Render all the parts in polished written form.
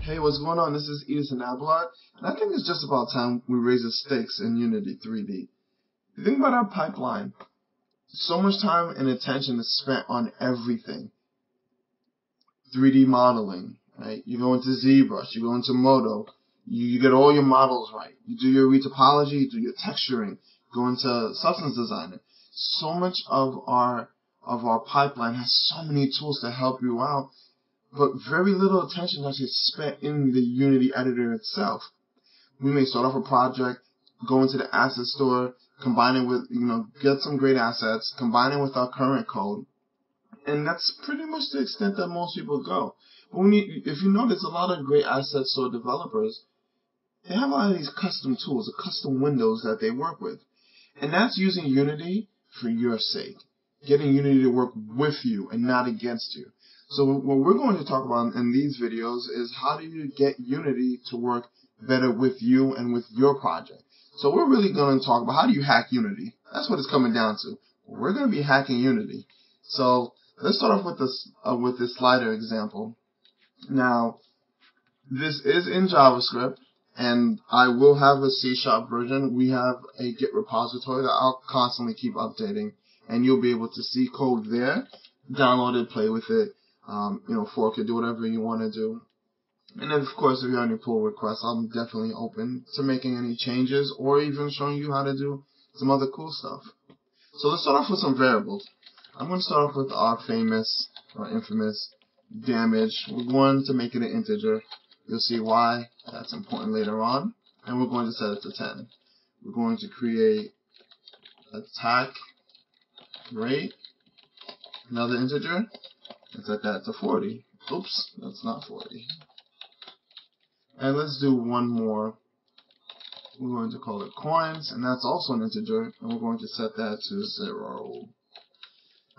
Hey, what's going on? This is Edithson Abelard, and I think it's just about time we raise the stakes in Unity 3D. Think about our pipeline. So much time and attention is spent on everything. 3D modeling, right? You go into ZBrush, you go into Modo, you get all your models right. You do your retopology, you do your texturing, go into Substance Designer. So much of our pipeline has so many tools to help you out, but very little attention is actually spent in the Unity editor itself. We may start off a project, go into the asset store, combine it with, get some great assets, combine it with our current code, and that's pretty much the extent that most people go. But if you notice, a lot of great asset store developers, they have a lot of these custom tools, or custom windows that they work with. And that's using Unity for your sake. Getting Unity to work with you and not against you. So what we're going to talk about in these videos is how do you get Unity to work better with you and with your project. So we're really going to talk about how do you hack Unity. That's what it's coming down to. We're going to be hacking Unity. So let's start off with this slider example. Now, this is in JavaScript, and I will have a C# version. We have a Git repository that I'll constantly keep updating, and you'll be able to see code there, download it, play with it, fork it, do whatever you want to do. And then, of course, if you have any pull requests, I'm definitely open to making any changes or even showing you how to do some other cool stuff. So let's start off with some variables. I'm going to start off with our famous or infamous damage. We're going to make it an integer. You'll see why that's important later on. And we're going to set it to 10. We're going to create attack rate, another integer, and set that to 40. Oops, that's not 40. And let's do one more. We're going to call it coins, and that's also an integer, and we're going to set that to 0.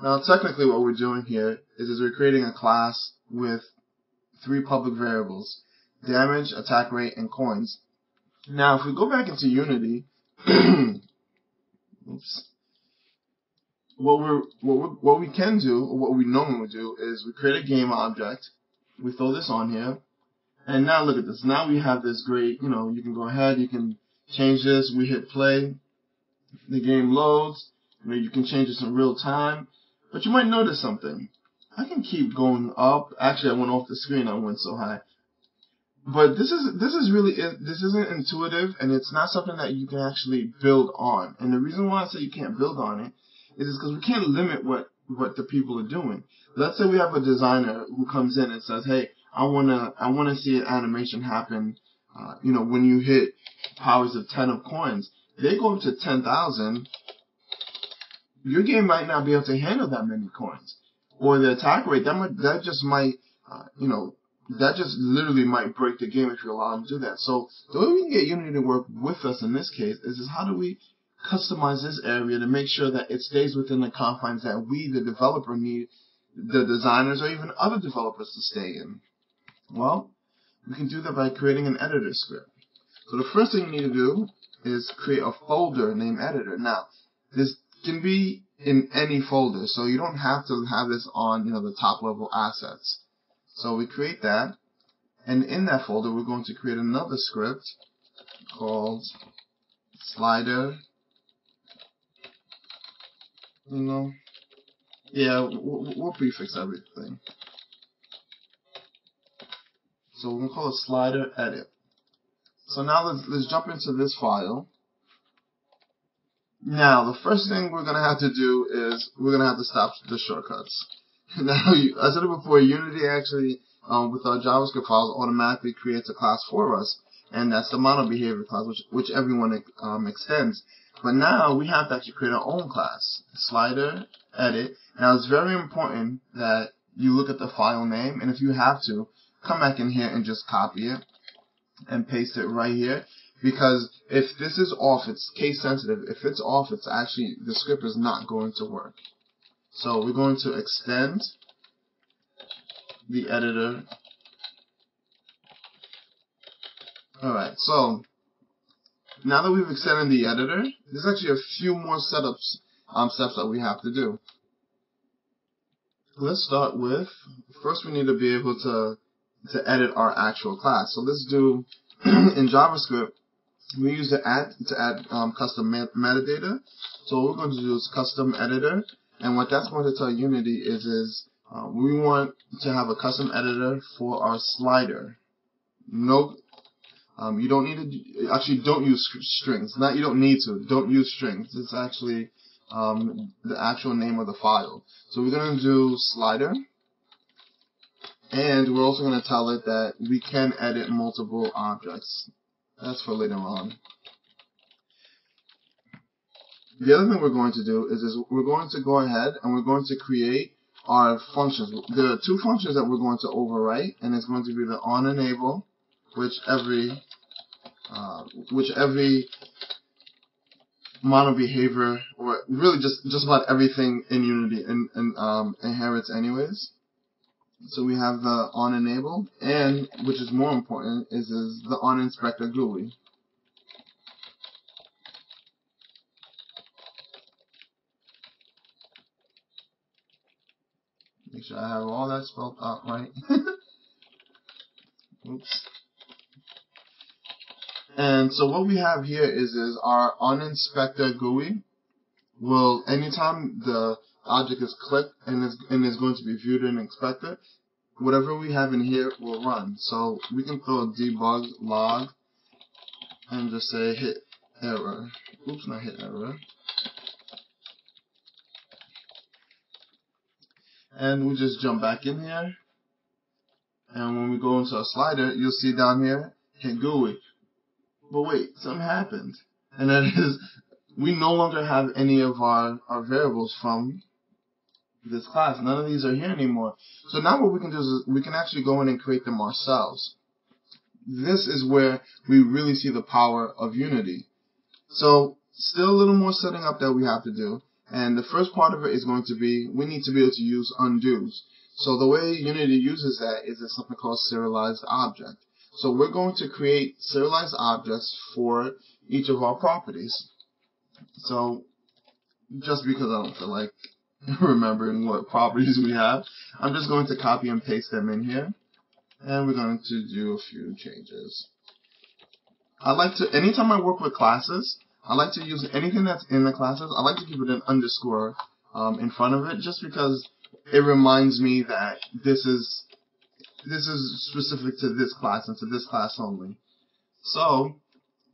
Now, technically what we're doing here is we're creating a class with 3 public variables: damage, attack rate, and coins. Now, if we go back into Unity, oops, what we can do, or what we normally would do, is we create a game object, we throw this on here, and now look at this. Now we have this great, you can go ahead, you can change this, we hit play, the game loads, you can change this in real time, but you might notice something. I can keep going up. Actually, I went off the screen, I went so high. But this isn't intuitive, and it's not something that you can actually build on. And the reason why I say you can't build on it is because we can't limit what the people are doing. Let's say we have a designer who comes in and says, "Hey, I wanna see an animation happen. When you hit powers of 10 of coins." They go up to 10,000. Your game might not be able to handle that many coins, or the attack rate that just literally might break the game if you allow them to do that. So the way we can get Unity to work with us in this case is how do we customize this area to make sure that it stays within the confines that we, the developer, need the designers or even other developers to stay in? Well, we can do that by creating an editor script. So the first thing you need to do is create a folder named editor. Now, this can be in any folder, so you don't have to have this on the top level assets. So we create that, and in that folder we're going to create another script called slider. We'll prefix everything. So we're going to call it slider edit. So now let's jump into this file. Now, the first thing we're going to have to do is we're going to have to stop the shortcuts. Now, I said it before, Unity actually, with our JavaScript files, automatically creates a class for us, and that's the model behavior class, which everyone extends. But now we have to actually create our own class, slider edit. Now, it's very important that you look at the file name, and if you have to, come back in here and just copy it and paste it right here. Because if this is off, it's case sensitive. If it's off, it's actually, the script is not going to work. So we're going to extend the editor. Alright, so now that we've extended the editor, there's actually a few more steps that we have to do. Let's start with, first we need to be able to to edit our actual class. So let's do in JavaScript. We use the add to add custom metadata. So what we're going to do is custom editor, and what that's going to tell Unity is we want to have a custom editor for our slider. No, you don't need to actually don't use strings. Not you don't need to. Don't use strings. It's actually the actual name of the file. So we're going to do slider, and we're also going to tell it that we can edit multiple objects. That's for later on. The other thing we're going to do is we're going to go ahead and we're going to create our functions. There are two functions that we're going to overwrite, and it's going to be the onEnable, which every mono behavior, or really just about everything in Unity inherits anyways. So we have the onEnable, and which is more important is the onInspector GUI. Make sure I have all that spelled out right. Oops. And so what we have here is our onInspector GUI will, anytime the object is clicked and is going to be viewed and inspected, whatever we have in here will run. So we can throw a debug log and just say hit error. Oops, not hit error. And we just jump back in here. And when we go into a slider, you'll see down here, hit GUI. But wait, something happened. And that is, we no longer have any of our variables from this class. None of these are here anymore. So now what we can do is we can actually go in and create them ourselves. This is where we really see the power of Unity. So still a little more setting up that we have to do. And the first part of it is going to be, we need to be able to use undos. So the way Unity uses that is something called Serialized Object. So we're going to create serialized objects for each of our properties. So just because I don't feel like remembering what properties we have, I'm just going to copy and paste them in here. And we're going to do a few changes. I like to, anytime I work with classes, I like to use anything that's in the classes, I like to keep it an underscore in front of it, just because it reminds me that this is specific to this class and to this class only. So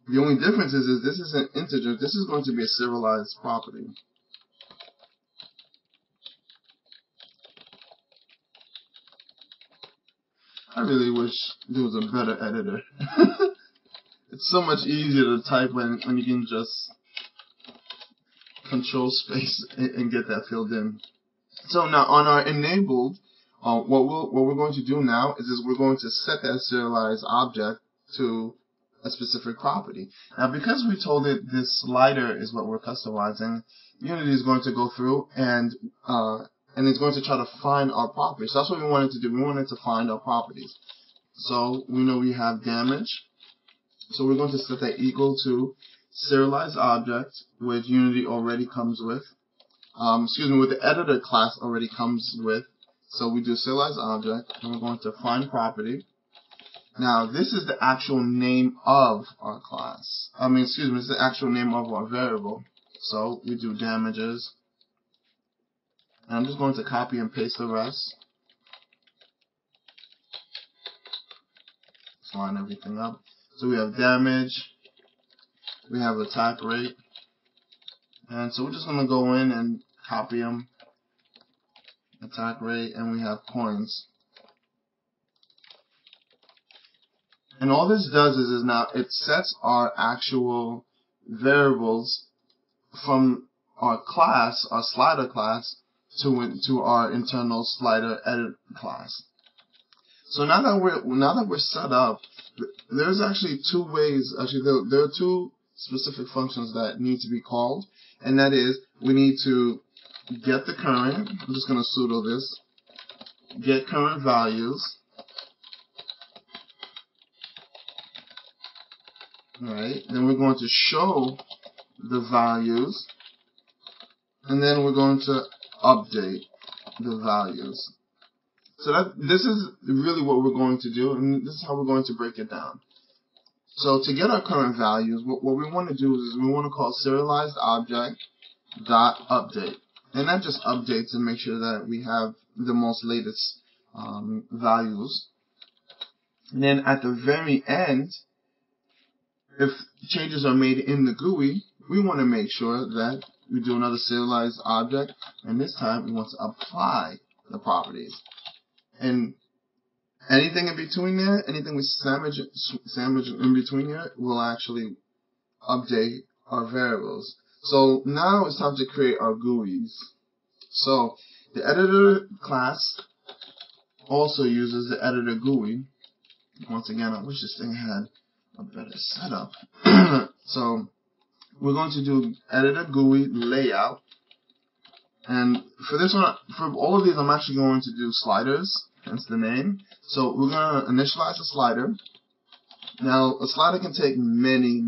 the only difference is this is an integer. This is going to be a serialized property. I really wish there was a better editor. It's so much easier to type when you can just control space and get that filled in. So now on our enabled, what we're going to do now is we're going to set that serialized object to a specific property. Now because we told it this slider is what we're customizing, Unity is going to go through and it's going to try to find our properties. So that's what we wanted to do. We wanted to find our properties. So we know we have damage. So we're going to set that equal to serialized object, which Unity already comes with. With the editor class already comes with. So we do serialized object, and we're going to find property. Now this is the actual name of our class. This is the actual name of our variable. So we do damages. And I'm just going to copy and paste the rest. Let's line everything up. So we have damage, we have attack rate, and so we're just going to go in and copy them, attack rate, and we have coins. And all this does is now it sets our actual variables from our class, our slider class, to our internal slider edit class. So now that we're set up, there's actually two ways. Actually, there are two specific functions that need to be called, and that is we need to get the current. I'm just going to sudo this. Get current values. All right. Then we're going to show the values, and then we're going to update the values. So this is really what we're going to do, and this is how we're going to break it down. So to get our current values, what we want to do is we want to call serialized object dot update, and that just updates and makes sure that we have the most latest values. And then at the very end, if changes are made in the GUI, we want to make sure that we do another serialized object, and this time we want to apply the properties. And anything in between there, anything we sandwich in between here, will actually update our variables. So now it's time to create our GUIs. So the editor class also uses the editor GUI. Once again, I wish this thing had a better setup. So we're going to do editor GUI layout. And for this one, for all of these, I'm actually going to do sliders, hence the name. So we're going to initialize a slider. Now, a slider can take many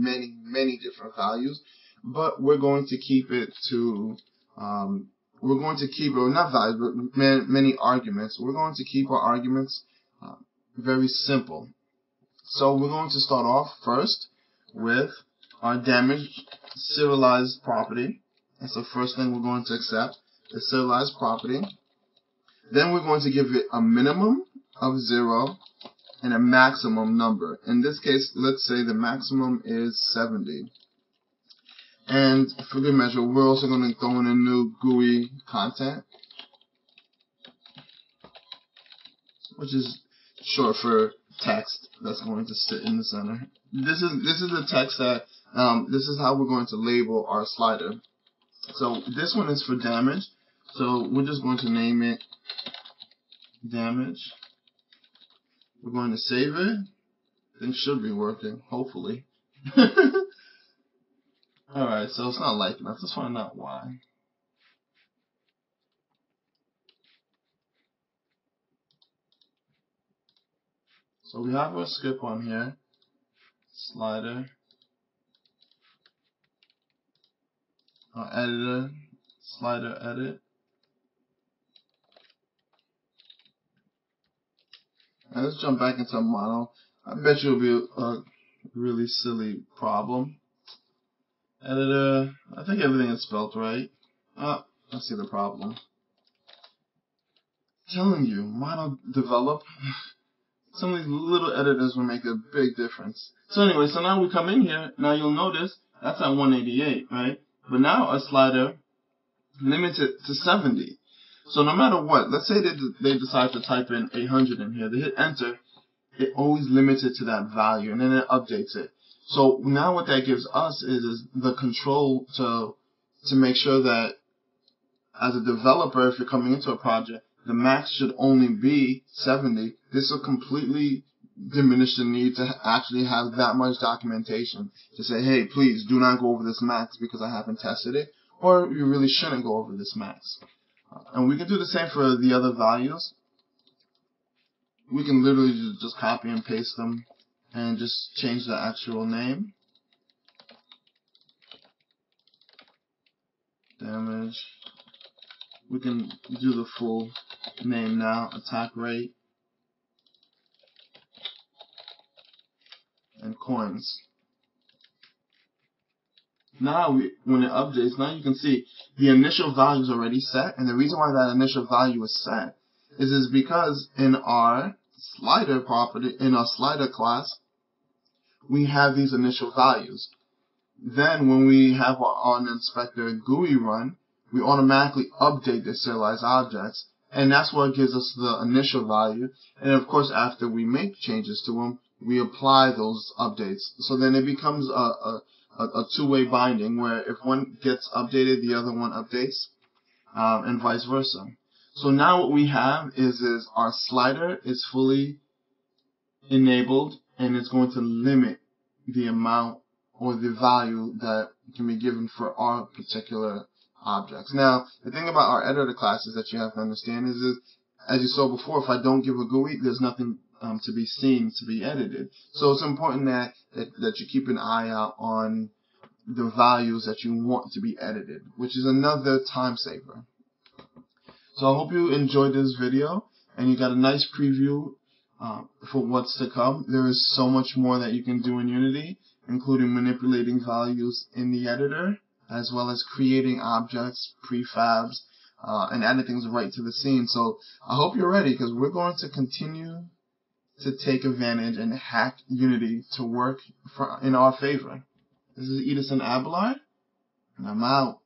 different values, but we're going to keep it to, not values, but many arguments. We're going to keep our arguments very simple. So we're going to start off first with our damage serialized property. That's the first thing we're going to accept, the serialized property. Then we're going to give it a minimum of 0 and a maximum number. In this case, let's say the maximum is 70. And for good measure, we're also going to throw in a new GUI content, which is short for text that's going to sit in the center. This is the text that this is how we're going to label our slider. So this one is for damage. So we're just going to name it damage. We're going to save it. Things should be working, hopefully. Alright, so it's not liking us. Let's find out why. So we have our script on here. Slider. Our editor. Slider edit. And let's jump back into a model. I bet you it'll be a really silly problem. Editor, I think everything is spelled right. I see the problem. Telling you, model develop. Some of these little editors will make a big difference. So anyway, so now we come in here. Now you'll notice that's at 188, right? But now our slider limited to 70. So no matter what, let's say they decide to type in 800 in here. They hit enter. It always limits it to that value, and then it updates it. So now what that gives us is the control to make sure that as a developer, if you're coming into a project, the max should only be 70. This will completely diminish the need to actually have that much documentation to say, hey, please do not go over this max because I haven't tested it, or you really shouldn't go over this max. And we can do the same for the other values. We can literally just copy and paste them and just change the actual name. Damage. We can do the full name now. Attack rate. And coins. Now, when it updates, now you can see the initial value is already set. And the reason why that initial value is set is because in our slider property, in our slider class, we have these initial values. Then when we have our inspector GUI run, we automatically update the serialized objects, and that's what gives us the initial value. And of course, after we make changes to them, we apply those updates. So then it becomes a two-way binding where if one gets updated, the other one updates, and vice versa. So now what we have is our slider is fully enabled, and it's going to limit the amount or the value that can be given for our particular objects. Now, the thing about our editor classes that you have to understand is as you saw before, if I don't give a GUI, there's nothing to be seen, to be edited. So it's important that you keep an eye out on the values that you want to be edited, which is another time saver. So I hope you enjoyed this video, and you got a nice preview for what's to come. There is so much more that you can do in Unity, including manipulating values in the editor, as well as creating objects, prefabs, and adding things right to the scene. So I hope you're ready, because we're going to continue to take advantage and hack Unity to work in our favor. This is Edithson Abelard, and I'm out.